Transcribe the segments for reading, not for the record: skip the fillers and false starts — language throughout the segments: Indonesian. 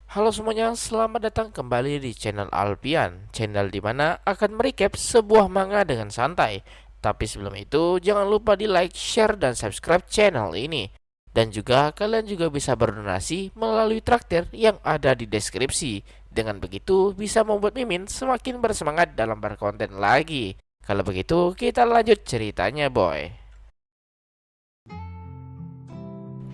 Halo semuanya, selamat datang kembali di channel Alpian, channel dimana akan merecap sebuah manga dengan santai. Tapi sebelum itu, jangan lupa di like, share, dan subscribe channel ini. Dan juga kalian juga bisa berdonasi melalui traktir yang ada di deskripsi. Dengan begitu, bisa membuat Mimin semakin bersemangat dalam berkonten lagi. Kalau begitu, kita lanjut ceritanya, boy.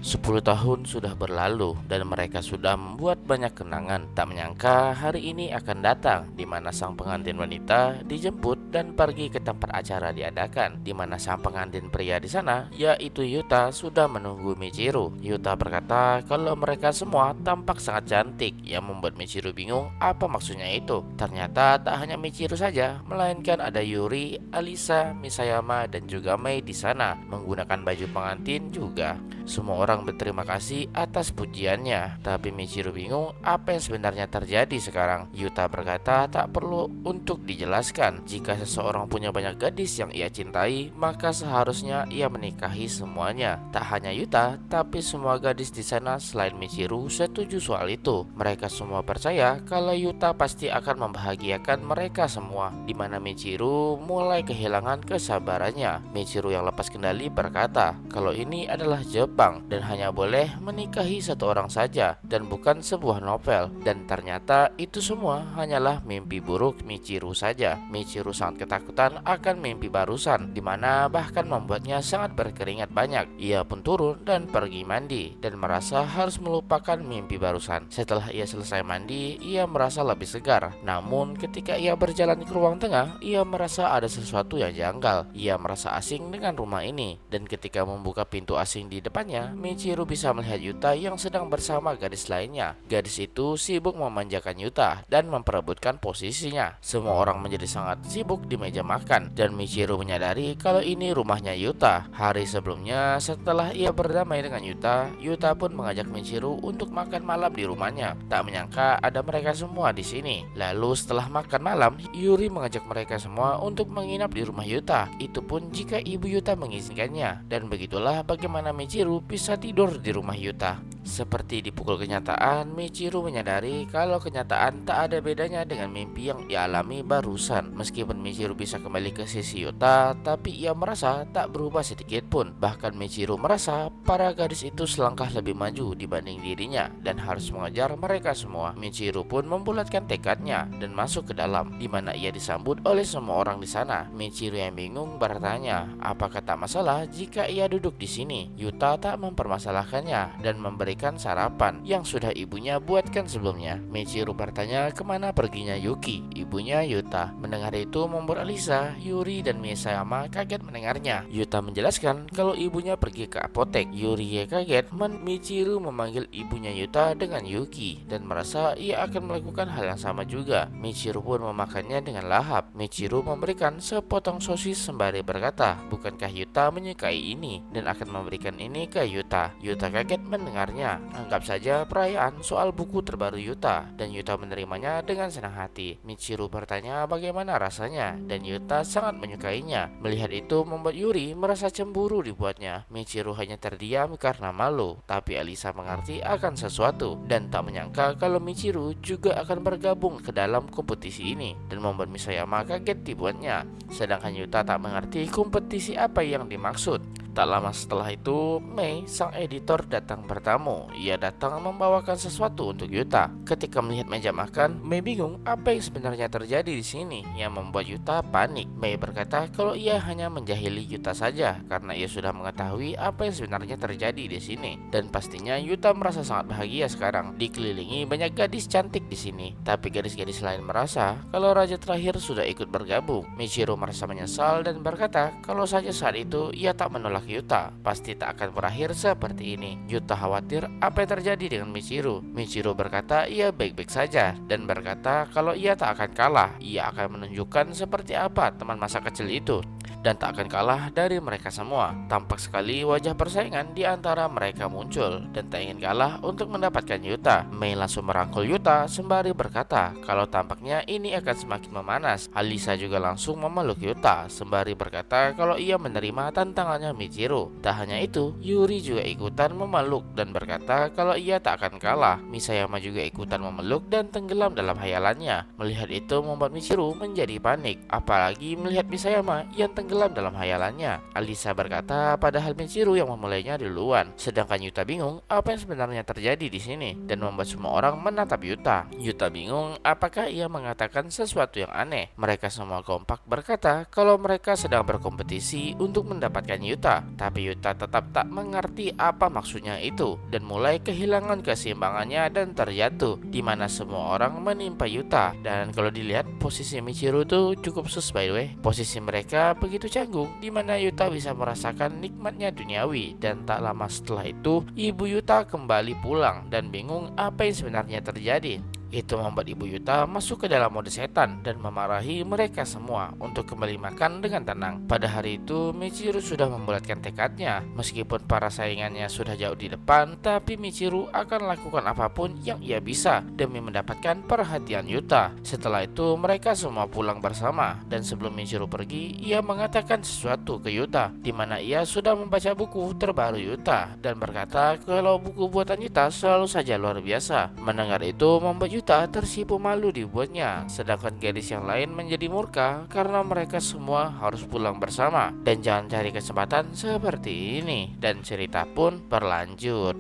10 tahun sudah berlalu dan mereka sudah membuat banyak kenangan. Tak menyangka hari ini akan datang di mana sang pengantin wanita dijemput dan pergi ke tempat acara diadakan. Di mana sang pengantin pria di sana, yaitu Yuta, sudah menunggu Michiru. Yuta berkata kalau mereka semua tampak sangat cantik, yang membuat Michiru bingung apa maksudnya itu. Ternyata tak hanya Michiru saja, melainkan ada Yuri, Alisa, Misayama, dan juga Mei di sana menggunakan baju pengantin juga. Semua orang berterima kasih atas pujiannya, tapi Michiru bingung apa yang sebenarnya terjadi sekarang. Yuta berkata tak perlu untuk dijelaskan. Jika seseorang punya banyak gadis yang ia cintai, maka seharusnya ia menikahi semuanya. Tak hanya Yuta, tapi semua gadis di sana selain Michiru setuju soal itu. Mereka semua percaya kalau Yuta pasti akan membahagiakan mereka semua. Di mana Michiru mulai kehilangan kesabarannya. Michiru yang lepas kendali berkata kalau ini adalah Jepang dan hanya boleh menikahi satu orang saja dan bukan sebuah novel. Dan ternyata itu semua hanyalah mimpi buruk Michiru saja. Michiru sangat ketakutan akan mimpi barusan, di mana bahkan membuatnya sangat berkeringat banyak. Ia pun turun dan pergi mandi dan merasa harus melupakan mimpi barusan. Setelah ia selesai mandi, ia merasa lebih segar. Namun ketika ia berjalan ke ruang tengah, ia merasa ada sesuatu yang janggal. Ia merasa asing dengan rumah ini, dan ketika membuka pintu asing di depannya, Michiru bisa melihat Yuta yang sedang bersama gadis lainnya. Gadis itu sibuk memanjakan Yuta dan memperebutkan posisinya. Semua orang menjadi sangat sibuk di meja makan, dan Michiru menyadari kalau ini rumahnya Yuta. Hari sebelumnya, setelah ia berdamai dengan Yuta, Yuta pun mengajak Michiru untuk makan malam di rumahnya. Tak menyangka ada mereka semua di sini. Lalu setelah makan malam, Yuri mengajak mereka semua untuk menginap di rumah Yuta. Itu pun jika ibu Yuta mengizinkannya. Dan begitulah bagaimana Michiru bisa tidur di rumah Yuta. Seperti dipukul kenyataan, Michiru menyadari kalau kenyataan tak ada bedanya dengan mimpi yang dialami barusan. Meskipun Michiru bisa kembali ke sisi Yuta, tapi ia merasa tak berubah sedikit pun. Bahkan Michiru merasa para gadis itu selangkah lebih maju dibanding dirinya dan harus mengejar mereka semua. Michiru pun membulatkan tekadnya dan masuk ke dalam, di mana ia disambut oleh semua orang di sana. Michiru yang bingung bertanya, apakah tak masalah jika ia duduk di sini? Yuta tak mempermasalahkannya dan memberikan sarapan yang sudah ibunya buatkan sebelumnya. Michiru bertanya kemana perginya Yuki, ibunya Yuta. Mendengar itu membuat Alisa, Yuri, dan Misayama kaget mendengarnya. Yuta menjelaskan kalau ibunya pergi ke apotek. Yuri kaget Michiru memanggil ibunya Yuta dengan Yuki dan merasa ia akan melakukan hal yang sama juga. Michiru pun memakannya dengan lahap. Michiru memberikan sepotong sosis sembari berkata, bukankah Yuta menyukai ini dan akan memberikan ini ke Yuta. Yuta kaget mendengarnya. Anggap saja perayaan soal buku terbaru Yuta, dan Yuta menerimanya dengan senang hati. Michiru bertanya bagaimana rasanya, dan Yuta sangat menyukainya. Melihat itu membuat Yuri merasa cemburu dibuatnya. Michiru hanya terdiam karena malu, tapi Alisa mengerti akan sesuatu dan tak menyangka kalau Michiru juga akan bergabung ke dalam kompetisi ini, dan membuat Misayama kaget dibuatnya. Sedangkan Yuta tak mengerti kompetisi apa yang dimaksud. Tak lama setelah itu, Mei, sang editor, datang bertamu. Ia datang membawakan sesuatu untuk Yuta. Ketika melihat meja makan, Mei bingung apa yang sebenarnya terjadi di sini, yang membuat Yuta panik. Mei berkata kalau ia hanya menjahili Yuta saja karena ia sudah mengetahui apa yang sebenarnya terjadi di sini. Dan pastinya Yuta merasa sangat bahagia sekarang, dikelilingi banyak gadis cantik di sini. Tapi gadis-gadis lain merasa kalau raja terakhir sudah ikut bergabung. Michiru merasa menyesal dan berkata kalau saja saat itu ia tak menolak Yuta, pasti tak akan berakhir seperti ini. Yuta khawatir apa yang terjadi dengan Michiru. Michiru berkata ia baik-baik saja dan berkata kalau ia tak akan kalah. Ia akan menunjukkan seperti apa teman masa kecil itu. dan tak akan kalah dari mereka semua. Tampak sekali wajah persaingan di antara mereka muncul dan tak ingin kalah untuk mendapatkan Yuta. Mei langsung merangkul Yuta sembari berkata kalau tampaknya ini akan semakin memanas. Alisa juga langsung memeluk Yuta sembari berkata kalau ia menerima tantangannya Michiru. Tak hanya itu, Yuri juga ikutan memeluk dan berkata kalau ia tak akan kalah. Misayama juga ikutan memeluk dan tenggelam dalam hayalannya. Melihat itu membuat Michiru menjadi panik, apalagi melihat Misayama yang tenggelam dalam hayalannya. Alisa berkata padahal Michiru yang memulainya duluan. Sedangkan Yuta bingung apa yang sebenarnya terjadi di sini dan membuat semua orang menatap Yuta. Yuta bingung apakah ia mengatakan sesuatu yang aneh. Mereka semua kompak berkata kalau mereka sedang berkompetisi untuk mendapatkan Yuta, tapi Yuta tetap tak mengerti apa maksudnya itu dan mulai kehilangan keseimbangannya dan terjatuh, di mana semua orang menimpa Yuta. Dan kalau dilihat posisi Michiru tuh cukup sus by the way. Posisi mereka begitu canggung, di mana Yuta bisa merasakan nikmatnya duniawi. Dan tak lama setelah itu ibu Yuta kembali pulang dan bingung apa yang sebenarnya terjadi. Itu membuat ibu Yuta masuk ke dalam mode setan dan memarahi mereka semua untuk kembali makan dengan tenang. Pada hari itu Michiru sudah membulatkan tekadnya. Meskipun para saingannya sudah jauh di depan, tapi Michiru akan lakukan apapun yang ia bisa demi mendapatkan perhatian Yuta. Setelah itu mereka semua pulang bersama, dan sebelum Michiru pergi, ia mengatakan sesuatu ke Yuta, di mana ia sudah membaca buku terbaru Yuta dan berkata kalau buku buatan Yuta selalu saja luar biasa. Mendengar itu membuat Yuta tersipu malu dibuatnya, sedangkan gadis yang lain menjadi murka karena mereka semua harus pulang bersama dan jangan cari kesempatan seperti ini. Dan cerita pun berlanjut.